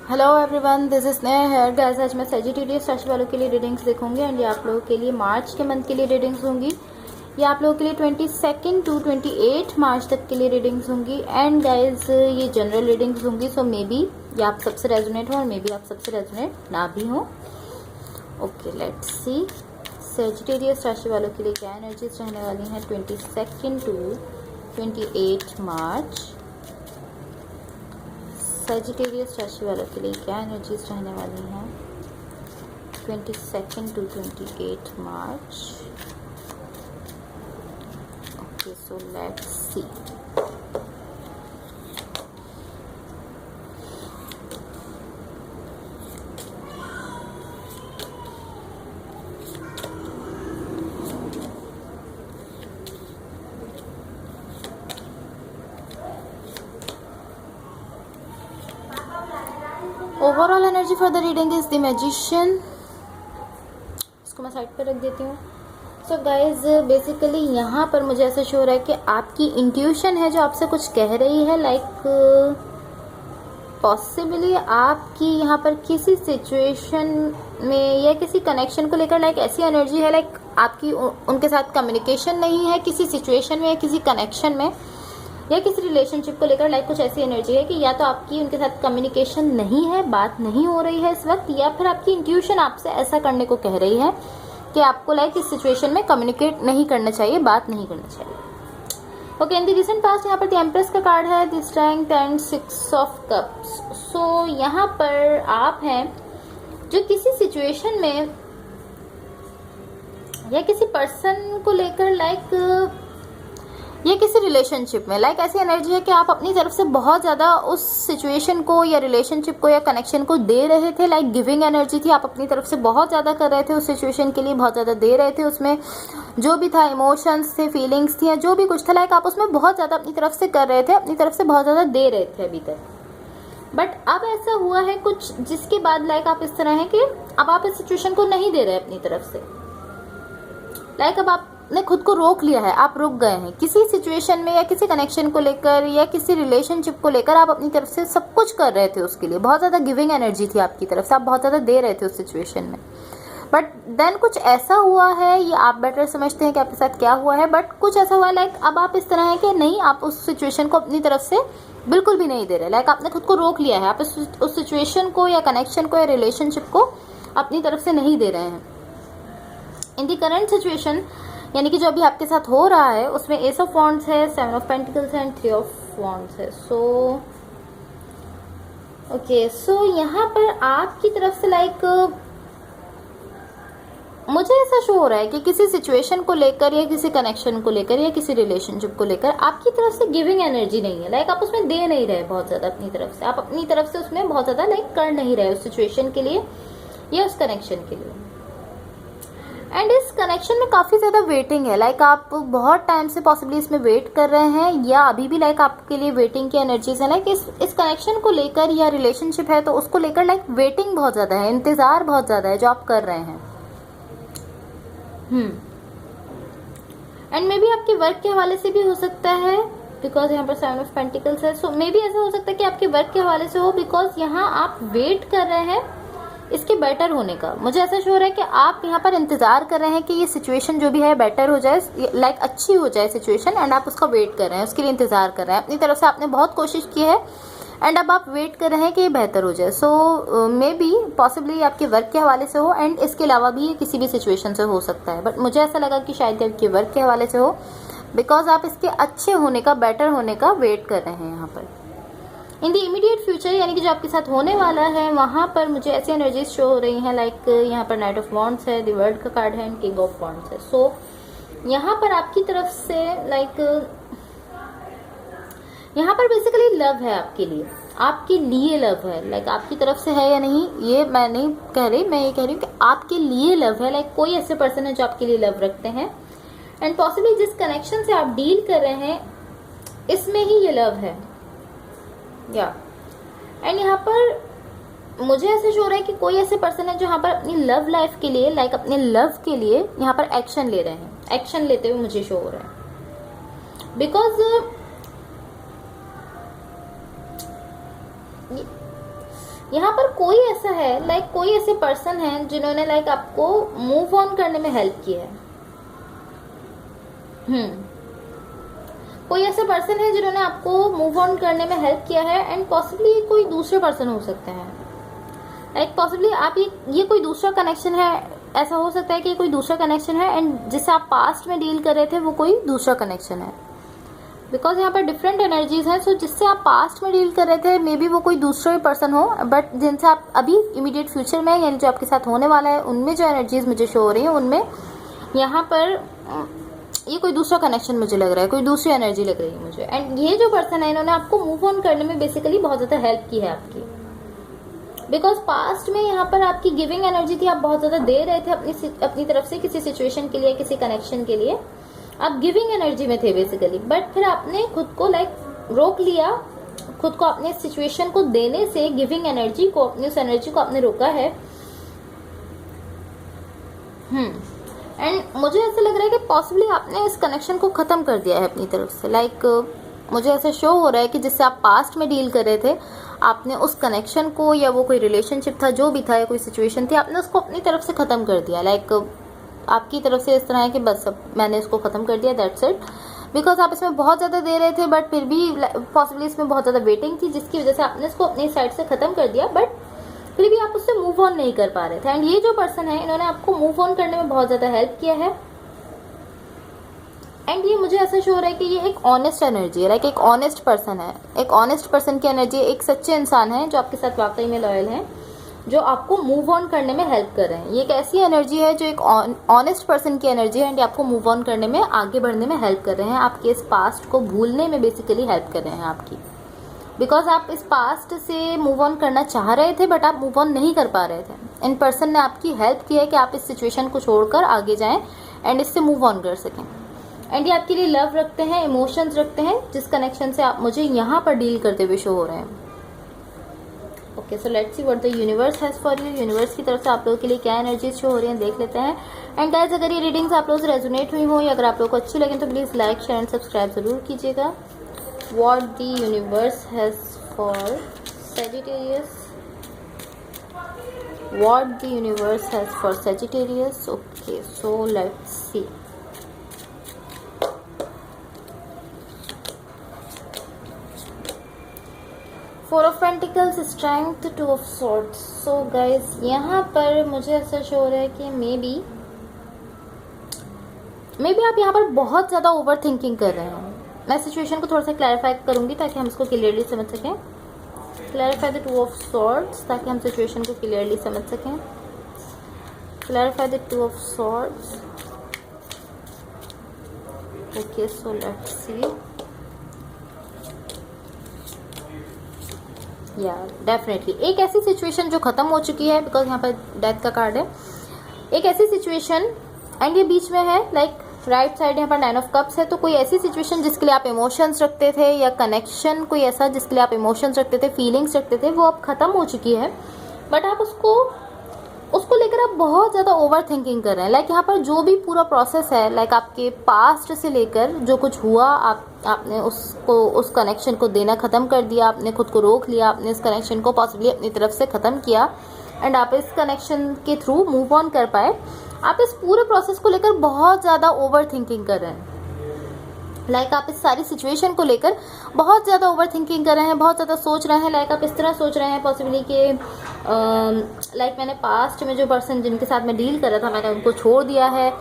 Hello everyone, this is Sneha hair guys. आज मैं Sagittarius राशि वालों के लिए रीडिंग्स देखूंगी एंड ये आप लोगों के लिए मार्च के मंथ के लिए रीडिंग्स होंगी। ये आप लोगों के लिए 22 टू 28 मार्च तक के लिए रीडिंग्स होंगी। एंड गाइस ये जनरल रीडिंग्स होंगी, सो मे बी ये आप सबसे रेजोनेट हो और मे बी आप सबसे रेजोनेट ना भी हो। ओके, लेट्स सी सजिटेरियस राशि वालों के लिए क्या एनर्जीज रहने वाली हैं 22 टू 28 मार्च। सजिटेरियस राशि वालों के लिए क्या एनर्जीज रहने वाली हैं 22 to 28 March. Okay, so let's see. Overall energy for the reading is the magician. इसको मैं साइड पर रख देती हूँ। सो गाइज बेसिकली यहाँ पर मुझे ऐसा शो हो रहा है कि आपकी इंट्यूशन है जो आपसे कुछ कह रही है। लाइक पॉसिबली आपकी यहाँ पर किसी सिचुएशन में या किसी कनेक्शन को लेकर लाइक ऐसी एनर्जी है, लाइक आपकी उनके साथ कम्युनिकेशन नहीं है किसी सिचुएशन में या किसी कनेक्शन में या किसी रिलेशनशिप को लेकर। लाइक कुछ ऐसी एनर्जी है कि या तो आपकी उनके साथ कम्युनिकेशन नहीं है, बात नहीं हो रही है इस वक्त, या फिर आपकी इंट्यूशन आपसे ऐसा करने को कह रही है कि आपको लाइक इस सिचुएशन में कम्युनिकेट नहीं करना चाहिए, बात नहीं करना चाहिए। Okay, in the recent past यहाँ पर द एम्प्रेस का कार्ड है, the strength and 6 of cups. So यहाँ पर आप हैं जो किसी सिचुएशन में या किसी पर्सन को लेकर लाइक ये किसी रिलेशनशिप में लाइक ऐसी एनर्जी है कि आप अपनी तरफ से बहुत ज़्यादा उस सिचुएशन को या रिलेशनशिप को या कनेक्शन को दे रहे थे। लाइक गिविंग एनर्जी थी, आप अपनी तरफ से बहुत ज़्यादा कर रहे थे उस सिचुएशन के लिए, बहुत ज़्यादा दे रहे थे। उसमें जो भी था, इमोशंस थे, फीलिंग्स थी, जो भी कुछ था, लाइक आप उसमें बहुत ज़्यादा अपनी तरफ से कर रहे थे, अपनी तरफ से बहुत ज़्यादा दे रहे थे अभी तक। बट अब ऐसा हुआ है कुछ जिसके बाद लाइक आप इस तरह है कि अब आप इस सिचुएशन को नहीं दे रहे अपनी तरफ से। लाइक अब आपने खुद को रोक लिया है, आप रुक गए हैं किसी सिचुएशन में या किसी कनेक्शन को लेकर या किसी रिलेशनशिप को लेकर। आप अपनी तरफ से सब कुछ कर रहे थे उसके लिए, बहुत ज़्यादा गिविंग एनर्जी थी आपकी तरफ से, आप बहुत ज़्यादा दे रहे थे उस सिचुएशन में। बट देन कुछ ऐसा हुआ है, ये आप बेटर समझते हैं कि आपके साथ क्या हुआ है, बट कुछ ऐसा हुआ है लाइक अब आप इस तरह है कि नहीं, आप उस सिचुएशन को अपनी तरफ से बिल्कुल भी नहीं दे रहे। लाइक आपने खुद को रोक लिया है, आप उस सिचुएशन को या कनेक्शन को या रिलेशनशिप को अपनी तरफ से नहीं दे रहे हैं। इन दी करंट सिचुएशन यानी कि जो अभी आपके साथ हो रहा है उसमें एस ऑफ वॉन्ड्स है, 7 ऑफ पेंटिकल्स है एंड 3 ऑफ वॉन्ड्स है। सो यहाँ पर आपकी तरफ से लाइक मुझे ऐसा शो हो रहा है कि किसी सिचुएशन को लेकर या किसी कनेक्शन को लेकर या किसी रिलेशनशिप को लेकर आपकी तरफ से गिविंग एनर्जी नहीं है। लाइक आप उसमें दे नहीं रहे बहुत ज़्यादा अपनी तरफ से, आप अपनी तरफ से उसमें बहुत ज़्यादा लाइक कर नहीं रहे उस सिचुएशन के लिए या उस कनेक्शन के लिए। एंड इस कनेक्शन में काफ़ी ज़्यादा वेटिंग है, लाइक आप बहुत टाइम से पॉसिबली इसमें वेट कर रहे हैं या अभी भी लाइक आपके लिए वेटिंग की एनर्जीज है। लाइक इस कनेक्शन को लेकर या रिलेशनशिप है तो उसको लेकर लाइक वेटिंग बहुत ज़्यादा है, इंतज़ार बहुत ज़्यादा है जो आप कर रहे हैं। एंड मे बी आपके वर्क के हवाले से भी हो सकता है, बिकॉज यहाँ पर 7 ऑफ पेंटिकल्स है। सो मे बी ऐसा हो सकता है कि आपके वर्क के हवाले से हो, बिकॉज यहाँ आप वेट कर रहे हैं इसके बेटर होने का। मुझे ऐसा शो हो रहा है कि आप यहाँ पर इंतजार कर रहे हैं कि ये सिचुएशन जो भी है बेटर हो जाए, लाइक अच्छी हो जाए सिचुएशन, एंड आप उसका वेट कर रहे हैं, उसके लिए इंतजार कर रहे हैं। अपनी तरफ से आपने बहुत कोशिश की है एंड अब आप वेट कर रहे हैं कि ये बेहतर हो जाए। सो मे बी पॉसिबली आपके वर्क के हवाले से हो एंड इसके अलावा भी ये किसी भी सिचुएशन से हो सकता है। बट मुझे ऐसा लगा कि शायद आपके वर्क के हवाले से हो, बिकॉज आप इसके अच्छे होने का, बेटर होने का वेट कर रहे हैं यहाँ पर। इन द इमीडिएट फ्यूचर यानी कि जो आपके साथ होने वाला है वहाँ पर मुझे ऐसी एनर्जीज शो हो रही हैं, लाइक यहाँ पर नाइट ऑफ वॉन्ड्स है, द वर्ल्ड का कार्ड है एंड किंग ऑफ वॉन्ड्स है। सो यहाँ पर आपकी तरफ से लाइक यहाँ पर बेसिकली लव है आपके लिए लव है। लाइक आपकी तरफ से है या नहीं ये मैं नहीं कह रही, मैं ये कह रही हूँ कि आपके लिए लव है। लाइक कोई ऐसे पर्सन है जो आपके लिए लव रखते हैं एंड पॉसिबली जिस कनेक्शन से आप डील कर रहे हैं इसमें ही ये लव है या एंड यहाँ पर मुझे ऐसे शो हो रहा है कि कोई ऐसे पर्सन है जो यहाँ पर अपनी लव लाइफ के लिए, लाइक अपने लव के लिए यहाँ पर एक्शन ले रहे हैं, एक्शन लेते हुए मुझे शो हो रहा है। बिकॉज यहाँ पर कोई ऐसा है लाइक कोई ऐसे पर्सन है जिन्होंने लाइक आपको मूव ऑन करने में हेल्प किया है। कोई ऐसा पर्सन है जिन्होंने आपको मूव ऑन करने में हेल्प किया है एंड पॉसिबली कोई दूसरे पर्सन हो सकते हैं। लाइक पॉसिबली आप ये कोई दूसरा कनेक्शन है, ऐसा हो सकता है कि कोई दूसरा कनेक्शन है एंड जिससे आप पास्ट में डील कर रहे थे वो कोई दूसरा कनेक्शन है, बिकॉज यहाँ पर डिफरेंट एनर्जीज हैं। सो जिससे आप पास्ट में डील कर रहे थे मे बी वो कोई दूसरा ही पर्सन हो, बट जिनसे आप अभी इमीडिएट फ्यूचर में यानी जो आपके साथ होने वाला है उनमें जो एनर्जीज मुझे शो हो रही हैं उनमें यहाँ पर ये कोई दूसरा कनेक्शन मुझे लग रहा है, कोई दूसरी एनर्जी लग रही है मुझे। एंड ये जो पर्सन है इन्होंने आपको मूव ऑन करने में बेसिकली बहुत ज़्यादा हेल्प की है आपकी, बिकॉज पास्ट में यहाँ पर आपकी गिविंग एनर्जी थी, आप बहुत ज़्यादा दे रहे थे अपनी तरफ से किसी सिचुएशन के लिए, किसी कनेक्शन के लिए आप गिविंग एनर्जी में थे बेसिकली। बट फिर आपने खुद को लाइक रोक लिया, खुद को अपने सिचुएशन को देने से, गिविंग एनर्जी को, अपनी उस एनर्जी को आपने रोका है। एंड मुझे ऐसा लग रहा है कि पॉसिबली आपने इस कनेक्शन को ख़त्म कर दिया है अपनी तरफ से। लाइक मुझे ऐसा शो हो रहा है कि जिससे आप पास्ट में डील कर रहे थे, आपने उस कनेक्शन को या वो कोई रिलेशनशिप था जो भी था या कोई सिचुएशन थी, आपने उसको अपनी तरफ से ख़त्म कर दिया। लाइक आपकी तरफ से इस तरह है कि बस अब मैंने इसको ख़त्म कर दिया, दैट्स इट। बिकॉज आप इसमें बहुत ज़्यादा दे रहे थे बट फिर भी पॉसिबली इसमें बहुत ज़्यादा वेटिंग थी जिसकी वजह से आपने इसको अपनी साइड से ख़त्म कर दिया, बट फिर भी आप उससे मूव ऑन नहीं कर पा रहे थे। एंड ये जो पर्सन है इन्होंने आपको मूव ऑन करने में बहुत ज़्यादा हेल्प किया है। एंड ये मुझे ऐसा शो हो रहा है कि ये एक ऑनेस्ट एनर्जी है, लाइक एक ऑनेस्ट पर्सन है, एक ऑनेस्ट पर्सन की एनर्जी, एक सच्चे इंसान है जो आपके साथ वाकई में लॉयल है, जो आपको मूव ऑन करने में हेल्प कर रहे हैं। ये एक ऐसी एनर्जी है जो एक ऑनेस्ट पर्सन की एनर्जी है एंड आपको मूव ऑन करने में, आगे बढ़ने में हेल्प कर रहे हैं, आपके इस पास्ट को भूलने में बेसिकली हेल्प कर रहे हैं आपकी। बिकॉज आप इस पास्ट से मूव ऑन करना चाह रहे थे बट आप मूव ऑन नहीं कर पा रहे थे। इन पर्सन ने आपकी हेल्प की है कि आप इस सिचुएशन को छोड़कर आगे जाएं एंड इससे मूव ऑन कर सकें। एंड ये आपके लिए लव रखते हैं, इमोशंस रखते हैं, जिस कनेक्शन से आप मुझे यहाँ पर डील करते हुए शो हो रहे हैं। Okay, so let's see what the universe has for you. Universe की तरफ से आप लोगों के लिए क्या एनर्जीज शो हो रही हैं देख लेते हैं। एंड गाइस, अगर ये रीडिंग्स आप लोगों से रेजोनेट हुई हो या अगर आप लोगों को अच्छी लगे तो please like, share and subscribe जरूर कीजिएगा। What the universe has for Sagittarius. What the universe has for Sagittarius. Okay, so let's see. Four of Pentacles, Strength, Two of Swords. So guys, यहाँ पर मुझे ऐसा शो हो रहा है कि मे बी आप यहाँ पर बहुत ज़्यादा ओवर थिंकिंग कर रहे हैं। मैं सिचुएशन को थोड़ा सा क्लैरिफाई करूँगी ताकि हम इसको क्लियरली समझ सकें। क्लैरिफाई द 2 of Swords ताकि हम सिचुएशन को क्लियरली समझ सकें। Clarify the 2 of Swords. Okay, so let's सी। या डेफिनेटली एक ऐसी सिचुएशन जो ख़त्म हो चुकी है, बिकॉज यहाँ पर डेथ का कार्ड है। एक ऐसी सिचुएशन एंड ये बीच में है, लाइक राइट साइड यहाँ पर 9 of Cups है। तो कोई ऐसी सिचुएशन जिसके लिए आप इमोशंस रखते थे या कनेक्शन कोई ऐसा जिसके लिए आप इमोशंस रखते थे, फीलिंग्स रखते थे, वो अब ख़त्म हो चुकी है। बट आप उसको लेकर आप बहुत ज़्यादा ओवर थिंकिंग कर रहे हैं। लाइक यहाँ पर जो भी पूरा प्रोसेस है, लाइक आपके पास्ट से लेकर जो कुछ हुआ, आपने उस कनेक्शन को देना ख़त्म कर दिया, आपने खुद को रोक लिया, आपने इस कनेक्शन को पॉसिबली अपनी तरफ से ख़त्म किया एंड आप इस कनेक्शन के थ्रू मूव ऑन कर पाए। आप इस पूरे प्रोसेस को लेकर बहुत ज़्यादा ओवर थिंकिंग कर रहे हैं। लाइक आप इस सारी सिचुएशन को लेकर बहुत ज़्यादा ओवर थिंकिंग कर रहे हैं, बहुत ज़्यादा सोच रहे हैं। लाइक आप इस तरह सोच रहे हैं पॉसिबली कि लाइक मैंने पास्ट में जो पर्सन जिनके साथ मैं डील कर रहा था, मैंने उनको छोड़ दिया है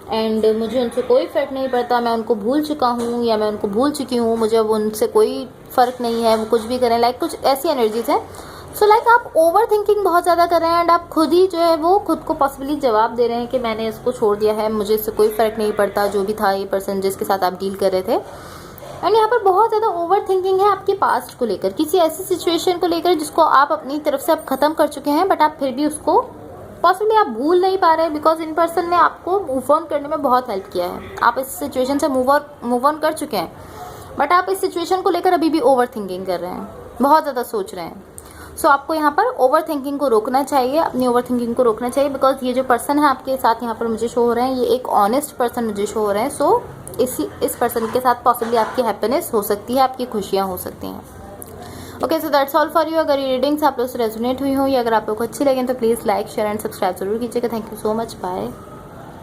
एंड मुझे उनसे कोई फ़र्क नहीं पड़ता, मैं उनको भूल चुका हूँ या मैं उनको भूल चुकी हूँ, मुझे अब उनसे कोई फ़र्क नहीं है, वो कुछ भी करें। लाइक कुछ ऐसी एनर्जीज हैं। सो लाइक आप ओवर थिंकिंग बहुत ज़्यादा कर रहे हैं एंड आप खुद ही जो है वो खुद को पॉसिबली जवाब दे रहे हैं कि मैंने इसको छोड़ दिया है, मुझे इससे कोई फ़र्क नहीं पड़ता, जो भी था ये पर्सन जिसके साथ आप डील कर रहे थे। एंड यहाँ पर बहुत ज़्यादा ओवर थिंकिंग है आपके पास्ट को लेकर, किसी ऐसी सिचुएशन को लेकर जिसको आप अपनी तरफ से आप ख़त्म कर चुके हैं, बट आप फिर भी उसको पॉसिबली आप भूल नहीं पा रहे, बिकॉज इन पर्सन ने आपको मूव ऑन करने में बहुत हेल्प किया है। आप इस सिचुएशन से मूव ऑन कर चुके हैं, बट आप इस सिचुएशन को लेकर अभी भी ओवर थिंकिंग कर रहे हैं, बहुत ज़्यादा सोच रहे हैं। सो आपको यहाँ पर ओवर थिंकिंग को रोकना चाहिए, अपनी ओवर थिंकिंग को रोकना चाहिए, बिकॉज ये जो पर्सन है आपके साथ यहाँ पर मुझे शो हो रहे हैं, ये एक ऑनेस्ट पर्सन मुझे शो हो रहे हैं। सो इस पर्सन के साथ पॉसिबली आपकी हैप्पीनेस हो सकती है, आपकी खुशियाँ हो सकती हैं। Okay, so that's all for you. अगर ये रीडिंग्स आप लोग से रेजोनेट हुई हो या अगर आप लोग को अच्छी लगे तो please like share and subscribe जरूर कीजिएगा। Thank you so much, bye.